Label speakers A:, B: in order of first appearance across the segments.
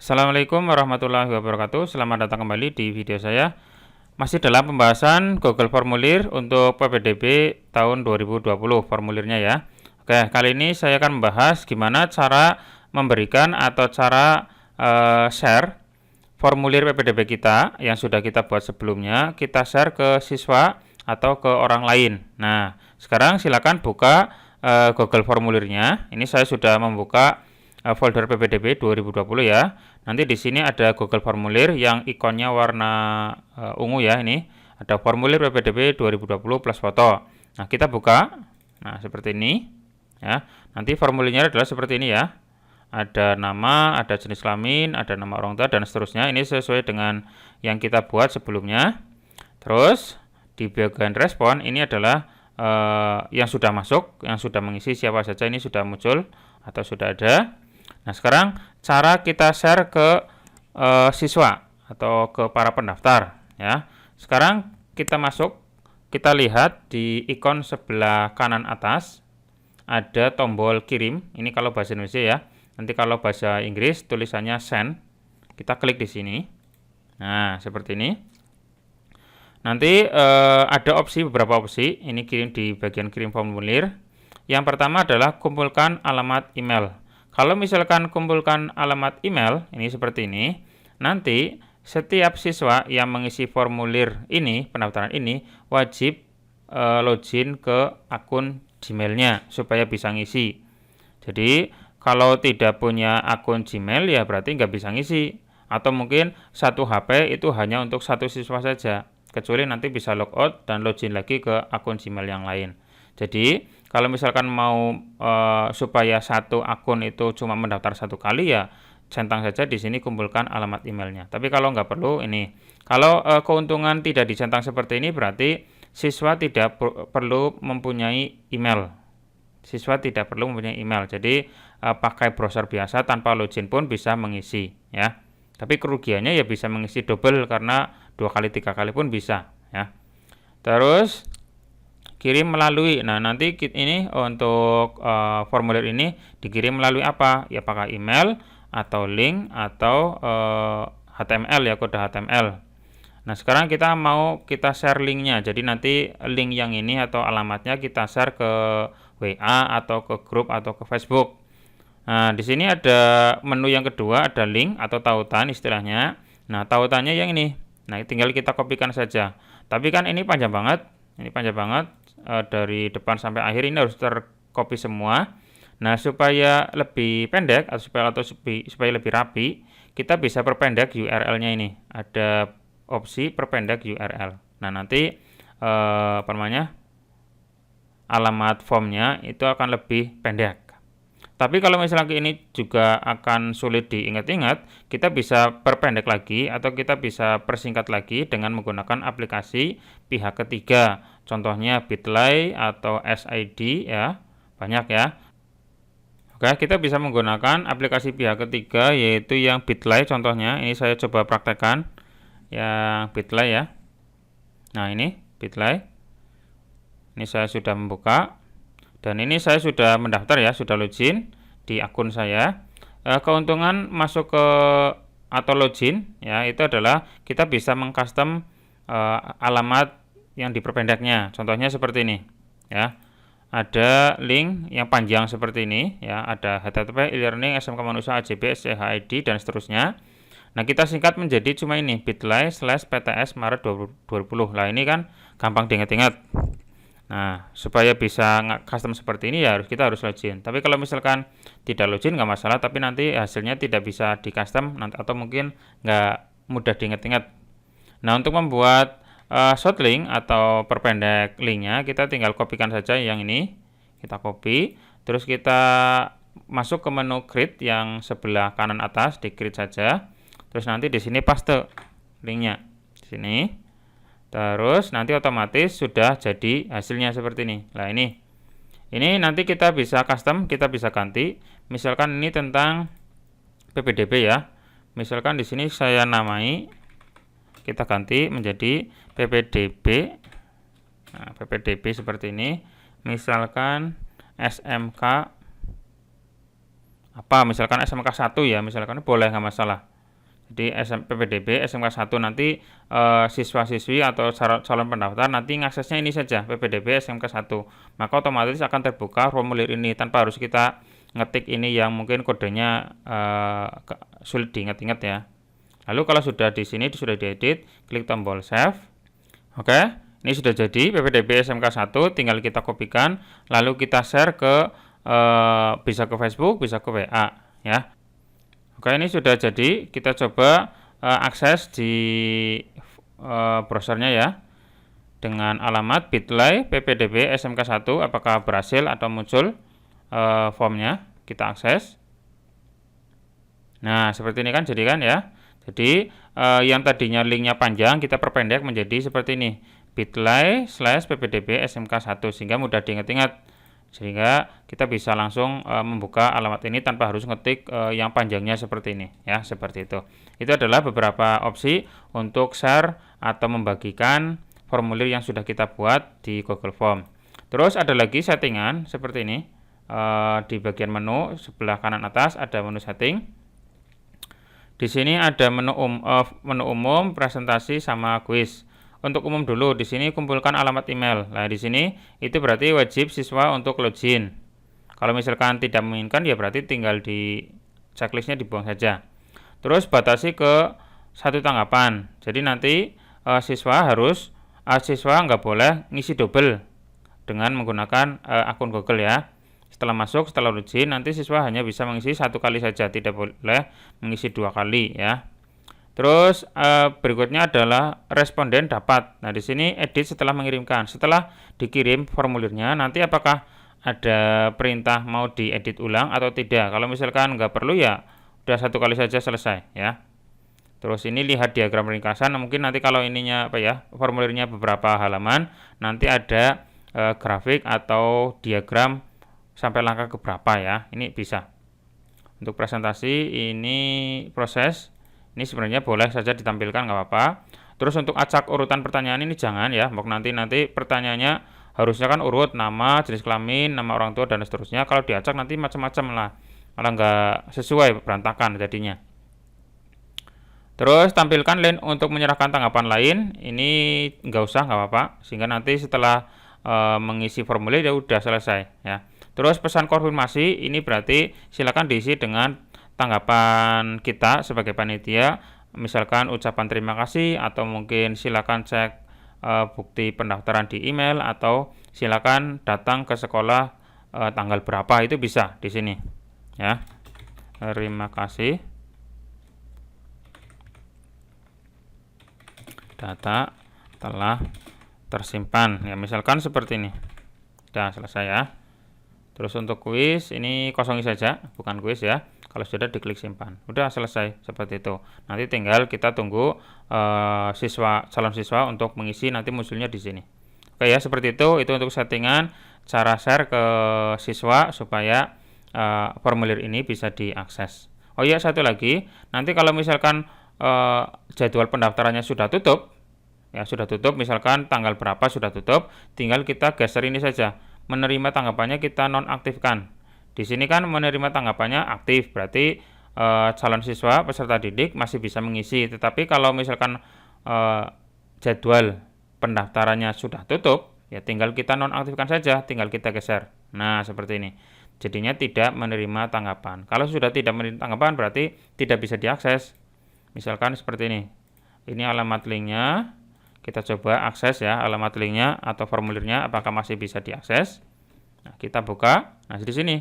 A: Assalamualaikum warahmatullahi wabarakatuh. Selamat datang kembali di video saya. Masih dalam pembahasan Google Formulir untuk PPDB tahun 2020 formulirnya ya. Oke, kali ini saya akan membahas gimana cara memberikan atau cara share formulir PPDB kita yang sudah kita buat sebelumnya, kita share ke siswa atau ke orang lain. Nah, sekarang silakan buka Google Formulirnya. Ini saya sudah membuka folder PPDB 2020 ya. Nanti di sini ada Google Formulir yang ikonnya warna ungu ya, ini ada formulir PPDB 2020 plus foto. Nah, kita buka. Nah, seperti ini ya. Nanti formulirnya adalah seperti ini ya. Ada nama, ada jenis kelamin, ada nama orang tua dan seterusnya. Ini sesuai dengan yang kita buat sebelumnya. Terus di bagian respon ini adalah yang sudah masuk, yang sudah mengisi siapa saja, ini sudah muncul atau sudah ada. Nah, sekarang cara kita share ke siswa atau ke para pendaftar ya. Sekarang kita masuk, kita lihat di ikon sebelah kanan atas ada tombol kirim. Ini kalau bahasa Indonesia ya. Nanti kalau bahasa Inggris tulisannya send. Kita klik di sini. Nah, seperti ini. Nanti ada beberapa opsi. Ini kirim di bagian kirim formulir. Yang pertama adalah kumpulkan alamat email. Kalau misalkan kumpulkan alamat email, ini seperti ini, nanti setiap siswa yang mengisi formulir ini, pendaftaran ini, wajib login ke akun Gmail-nya supaya bisa ngisi. Jadi, kalau tidak punya akun Gmail, ya berarti nggak bisa ngisi. Atau mungkin satu HP itu hanya untuk satu siswa saja, kecuali nanti bisa logout dan login lagi ke akun Gmail yang lain. Jadi, kalau misalkan mau supaya satu akun itu cuma mendaftar satu kali ya centang saja di sini kumpulkan alamat emailnya. Tapi kalau nggak perlu ini. Kalau keuntungan tidak dicentang seperti ini berarti siswa tidak perlu mempunyai email. Siswa tidak perlu mempunyai email. Jadi pakai browser biasa tanpa login pun bisa mengisi ya. Tapi kerugiannya ya bisa mengisi double karena 2 kali 3 kali pun bisa ya. Terus kirim melalui, nah nanti ini untuk formulir ini dikirim melalui apa? Ya pakai email atau link atau HTML ya, kode HTML. Nah sekarang kita share linknya, jadi nanti link yang ini atau alamatnya kita share ke WA atau ke grup atau ke Facebook. Nah di sini ada menu yang kedua, ada link atau tautan istilahnya. Nah tautannya yang ini, nah tinggal kita kopikan saja. Tapi kan ini panjang banget. Dari depan sampai akhir ini harus tercopy semua. Nah, supaya lebih pendek atau supaya lebih rapi, kita bisa perpendek URL-nya ini. Ada opsi perpendek URL. Nah, nanti alamat formnya itu akan lebih pendek. Tapi kalau misalnya ini juga akan sulit diingat-ingat, kita bisa perpendek lagi atau kita bisa persingkat lagi dengan menggunakan aplikasi pihak ketiga. Contohnya Bitly atau SID ya, banyak ya. Oke, kita bisa menggunakan aplikasi pihak ketiga yaitu yang Bitly contohnya. Ini saya coba praktekkan yang Bitly ya. Nah, ini Bitly. Ini saya sudah membuka. Dan ini saya sudah mendaftar ya, sudah login di akun saya. Keuntungan masuk ke atau login ya itu adalah kita bisa mengcustom alamat yang diperpendeknya. Contohnya seperti ini ya. Ada link yang panjang seperti ini ya, ada http e-learning SMK Manusia AJB SCHID dan seterusnya. Nah, kita singkat menjadi cuma ini bitly/pts Maret 2020. Lah ini kan gampang diingat-ingat. Nah, supaya bisa custom seperti ini ya kita harus login. Tapi kalau misalkan tidak login nggak masalah, tapi nanti hasilnya tidak bisa di custom atau mungkin nggak mudah diingat-ingat. Nah, untuk membuat short link atau perpendek linknya, kita tinggal kopikan saja yang ini. Kita copy, terus kita masuk ke menu create yang sebelah kanan atas, di create saja. Terus nanti di sini paste linknya di sini. Terus nanti otomatis sudah jadi hasilnya seperti ini. Nah, ini nanti kita bisa custom, kita bisa ganti. Misalkan ini tentang PPDB ya. Misalkan di sini saya namai, kita ganti menjadi PPDB. Nah, PPDB seperti ini. Misalkan SMK apa? Misalkan SMK 1 ya, misalkan boleh nggak masalah. Jadi PPDB SMK 1 nanti siswa-siswi atau calon pendaftar nanti ngaksesnya ini saja, PPDB SMK 1. Maka otomatis akan terbuka formulir ini tanpa harus kita ngetik ini yang mungkin kodenya sulit diingat-ingat ya. Lalu kalau sudah di sini sudah diedit, klik tombol save. Oke, ini sudah jadi PPDB SMK 1, tinggal kita kopikan lalu kita share ke bisa ke Facebook, bisa ke WA ya. Oke, ini sudah jadi, kita coba akses di browsernya ya. Dengan alamat bit.ly PPDB SMK 1, apakah berhasil atau muncul formnya, kita akses. Nah, seperti ini kan jadi kan ya. Jadi yang tadinya linknya panjang kita perpendek menjadi seperti ini, bit.ly/ppdb SMK 1, sehingga mudah diingat-ingat. Sehingga kita bisa langsung membuka alamat ini tanpa harus ngetik yang panjangnya seperti ini ya, seperti itu. Itu adalah beberapa opsi untuk share atau membagikan formulir yang sudah kita buat di Google Form. Terus ada lagi settingan seperti ini. Di bagian menu sebelah kanan atas ada menu setting. Di sini ada menu umum, presentasi sama kuis. Untuk umum dulu, di sini kumpulkan alamat email. Nah, di sini itu berarti wajib siswa untuk login. Kalau misalkan tidak menginginkan, ya berarti tinggal di checklistnya dibuang saja. Terus batasi ke 1 tanggapan. Jadi nanti siswa nggak boleh ngisi double dengan menggunakan akun Google ya. Setelah masuk, setelah login, nanti siswa hanya bisa mengisi 1 kali saja, tidak boleh mengisi 2 kali ya. Terus berikutnya adalah responden dapat. Nah, di sini edit setelah mengirimkan. Setelah dikirim formulirnya, nanti apakah ada perintah mau diedit ulang atau tidak. Kalau misalkan nggak perlu ya udah 1 kali saja selesai ya. Terus ini lihat diagram ringkasan. Mungkin nanti kalau ininya formulirnya beberapa halaman, nanti ada grafik atau diagram sampai langkah ke berapa ya. Ini bisa. Untuk presentasi ini proses. Ini sebenarnya boleh saja ditampilkan, nggak apa-apa. Terus untuk acak urutan pertanyaan ini jangan ya, nanti pertanyaannya harusnya kan urut nama, jenis kelamin, nama orang tua dan seterusnya. Kalau diacak nanti macam-macam lah, malah nggak sesuai, berantakan jadinya. Terus tampilkan link untuk menyerahkan tanggapan lain. Ini nggak usah, nggak apa-apa, sehingga nanti setelah mengisi formulir ya udah selesai ya. Terus pesan konfirmasi ini berarti silakan diisi dengan tanggapan kita sebagai panitia, misalkan ucapan terima kasih atau mungkin silakan cek bukti pendaftaran di email atau silakan datang ke sekolah tanggal berapa, itu bisa di sini ya. Terima kasih, data telah tersimpan ya, misalkan seperti ini. Sudah selesai ya. Terus untuk kuis ini kosongi saja, bukan kuis ya. Kalau sudah diklik simpan, udah selesai seperti itu. Nanti tinggal kita tunggu calon siswa untuk mengisi, nanti munculnya di sini. Oke ya, seperti itu. Itu untuk settingan cara share ke siswa supaya formulir ini bisa diakses. Oh iya, satu lagi, nanti kalau misalkan jadwal pendaftarannya sudah tutup, ya sudah tutup, misalkan tanggal berapa sudah tutup, tinggal kita geser ini saja. Menerima tanggapannya kita nonaktifkan. Di sini kan menerima tanggapannya aktif, berarti calon siswa peserta didik masih bisa mengisi. Tetapi kalau misalkan jadwal pendaftarannya sudah tutup, ya tinggal kita nonaktifkan saja, tinggal kita geser. Nah, seperti ini. Jadinya tidak menerima tanggapan. Kalau sudah tidak menerima tanggapan berarti tidak bisa diakses. Misalkan seperti ini. Ini alamat linknya. Kita coba akses ya alamat linknya atau formulirnya apakah masih bisa diakses. Nah, kita buka. Nah, di sini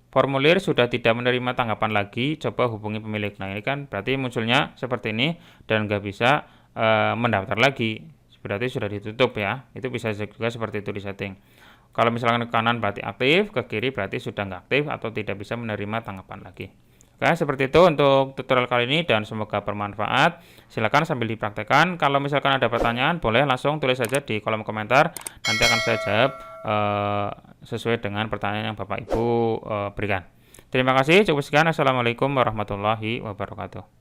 A: formulir sudah tidak menerima tanggapan lagi, coba hubungi pemilik. Nah, ini kan berarti munculnya seperti ini dan nggak bisa mendaftar lagi. Berarti sudah ditutup ya. Itu bisa juga seperti itu di setting. Kalau misalkan ke kanan berarti aktif, ke kiri berarti sudah nggak aktif atau tidak bisa menerima tanggapan lagi. Oke, seperti itu untuk tutorial kali ini dan semoga bermanfaat. Silakan sambil dipraktekkan. Kalau misalkan ada pertanyaan, boleh langsung tulis saja di kolom komentar. Nanti akan saya jawab sesuai dengan pertanyaan yang Bapak Ibu berikan. Terima kasih. Cukup sekian. Assalamualaikum warahmatullahi wabarakatuh.